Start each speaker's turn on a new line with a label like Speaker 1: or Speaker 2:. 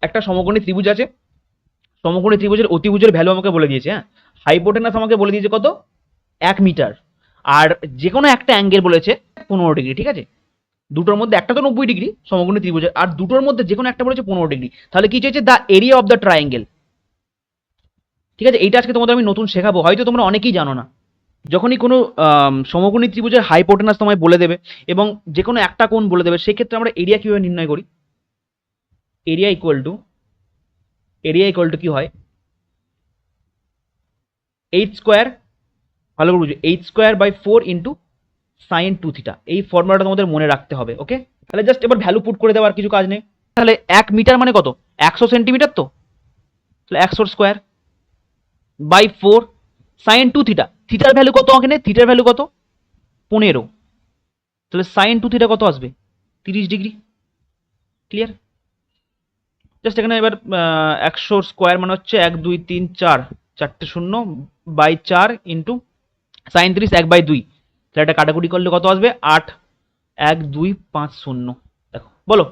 Speaker 1: একটা সমকোণী ত্রিভুজ আছে, সমকোণী ত্রিভুজের অতিভুজের ভ্যালু আমাকে বলে দিয়েছে। হ্যাঁ, হাইপোটেনাস আমাকে বলে দিয়েছে কত, 1 মিটার। আর যে কোনো একটা অ্যাঙ্গেল বলেছে 15 ডিগ্রি, ঠিক আছে। দুটোর মধ্যে একটা তো 90 ডিগ্রি সমকোণী ত্রিভুজের, আর দুটোর মধ্যে যে কোনো একটা বলেছে 15 ডিগ্রি। তাহলে কি চাইছে, the area of the triangle. ঠিক আছে, এইটা আজকে তোমাদের আমি নতুন শেখাবো, হয়তো তোমরা অনেকেই জানো না। যখনই কোনো সমকোণী ত্রিভুজের হাইপোটেনাস তোমায় বলে দেবে এবং যে কোনো একটা কোণ বলে দেবে, সেক্ষেত্রে আমরা এরিয়া কিভাবে নির্ণয় করি? এরিয়া ইকুয়াল টু কি হয়, এইচ স্কোয়ার, ভালো করে বুঝো, H square by 4 into sine 2 theta. এই ফর্মুলাটা তোমাদের মনে রাখতে হবে। ওকে, তাহলে জাস্ট এবার ভ্যালু পুট করে দেওয়ার কিছু কাজ নেই। তাহলে 1 মিটার মানে কত, 100 সেন্টিমিটার, তো তাহলে 100 স্কোয়ার বাই 4 সাইন 2 থিটা। থিটার ভ্যালু কত, ওখানে থিটার ভ্যালু কত, 15। তাহলে সাইন 2 থিটা কত আসবে, 30 ডিগ্রি। ক্লিয়ার? জাস্ট এখানে এবার 100 স্কোয়ার মানে হচ্ছে 1 2 3 4, চারটে শূন্য বাই 4 ইন্টু সাইন 30 1/2। তাহলে এটা কাটাকুটি করলে কত আসবে, 8, 1 2 5 0। দেখো, বলো